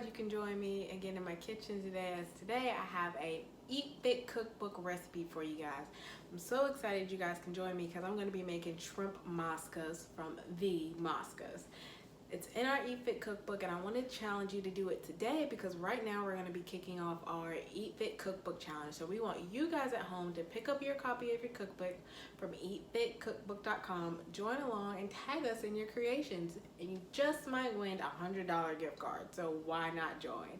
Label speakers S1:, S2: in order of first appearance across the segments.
S1: you can join me again in my kitchen today, as today I have a Eat Fit Cookbook recipe for you guys. I'm so excited you guys can join me because I'm going to be making shrimp moscas from the Moscas. It's in our Eat Fit Cookbook, and I want to challenge you to do it today because right now we're going to be kicking off our Eat Fit Cookbook challenge. So we want you guys at home to pick up your copy of your cookbook from eatfitcookbook.com, join along, and tag us in your creations, and you just might win a $100 gift card. So why not join?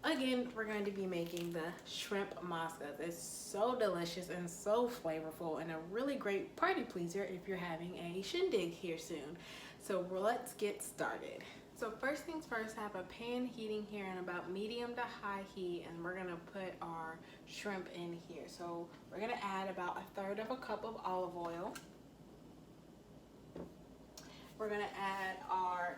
S1: Again, we're going to be making the shrimp moscas. It's so delicious and so flavorful and a really great party pleaser if you're having a shindig here soon. So let's get started. So first things first, I have a pan heating here in about medium to high heat, and we're gonna put our shrimp in here. So we're gonna add about 1/3 of a cup of olive oil. We're gonna add our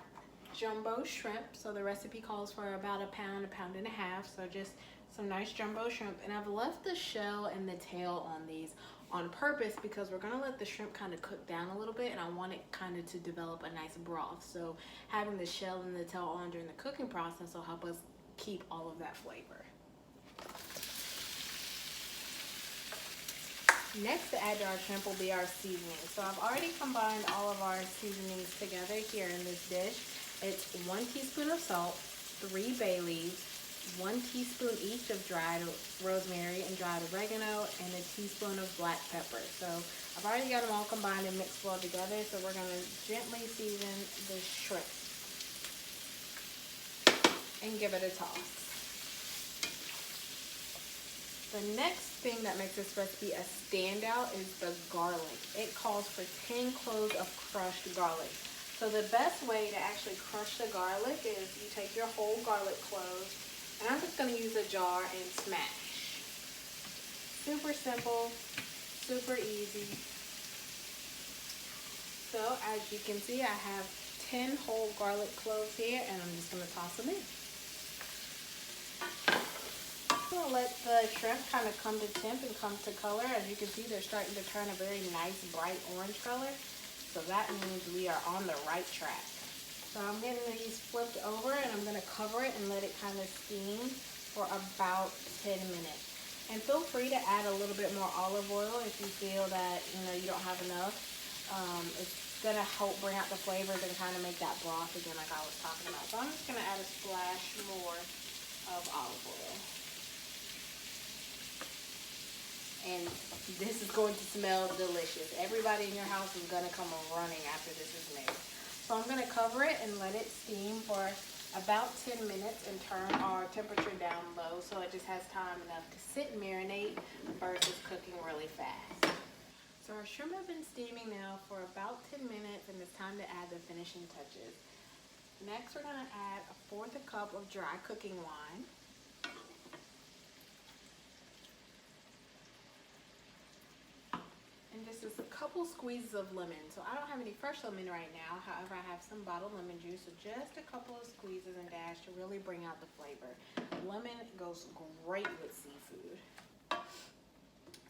S1: jumbo shrimp. So the recipe calls for about a pound and a half. So just some nice jumbo shrimp. And I've left the shell and the tail on these on purpose because we're gonna let the shrimp kind of cook down a little bit, and I want it kind of to develop a nice broth. So having the shell and the tail on during the cooking process will help us keep all of that flavor. Next to add to our shrimp will be our seasoning. So I've already combined all of our seasonings together here in this dish. It's 1 teaspoon of salt, 3 bay leaves, 1 teaspoon each of dried rosemary and dried oregano, and a teaspoon of black pepper. So I've already got them all combined and mixed well together. So we're going to gently season the shrimp and give it a toss. The next thing that makes this recipe a standout is the garlic. It calls for 10 cloves of crushed garlic. So the best way to actually crush the garlic is you take your whole garlic cloves, and I'm just going to use a jar and smash. Super simple, super easy. So as you can see, I have 10 whole garlic cloves here, and I'm just going to toss them in. I'm going to let the shrimp kind of come to temp and come to color. As you can see, they're starting to turn a very nice bright orange color. So that means we are on the right track. So I'm getting these flipped over, and I'm going to cover it and let it kind of steam for about 10 minutes. And feel free to add a little bit more olive oil if you feel that you don't have enough. It's going to help bring out the flavors and kind of make that broth again like I was talking about. So I'm just going to add a splash more of olive oil. And this is going to smell delicious. Everybody in your house is going to come running after this is made. So I'm going to cover it and let it steam for about 10 minutes and turn our temperature down low so it just has time enough to sit and marinate versus cooking really fast. So our shrimp have been steaming now for about 10 minutes, and it's time to add the finishing touches. Next, we're going to add 1/4 cup of dry cooking wine. And just a couple squeezes of lemon. So I don't have any fresh lemon right now. However, I have some bottled lemon juice. So just a couple of squeezes and dash to really bring out the flavor. Lemon goes great with seafood.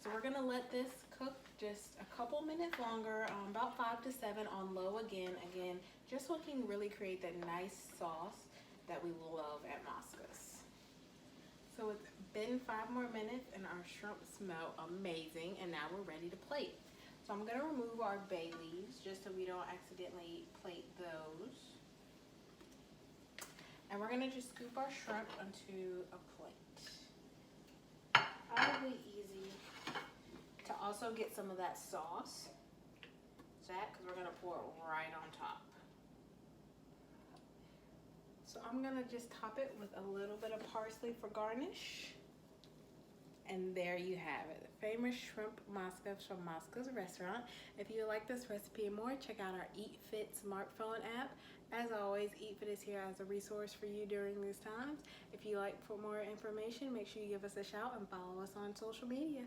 S1: So we're going to let this cook just a couple minutes longer, about 5 to 7 on low again. Again, just so it can really create that nice sauce that we love at Moscas. So it's been 5 more minutes, and our shrimp smell amazing, and now we're ready to plate. So I'm going to remove our bay leaves just so we don't accidentally plate those. And we're going to just scoop our shrimp onto a plate. Probably easy to also get some of that sauce, because we're going to pour it right on top. So I'm going to just top it with a little bit of parsley for garnish. And there you have it, the famous shrimp moscas from Mosca's restaurant. If you like this recipe and more, check out our Eat Fit smartphone app. As always, Eat Fit is here as a resource for you during these times. If you like for more information, make sure you give us a shout and follow us on social media.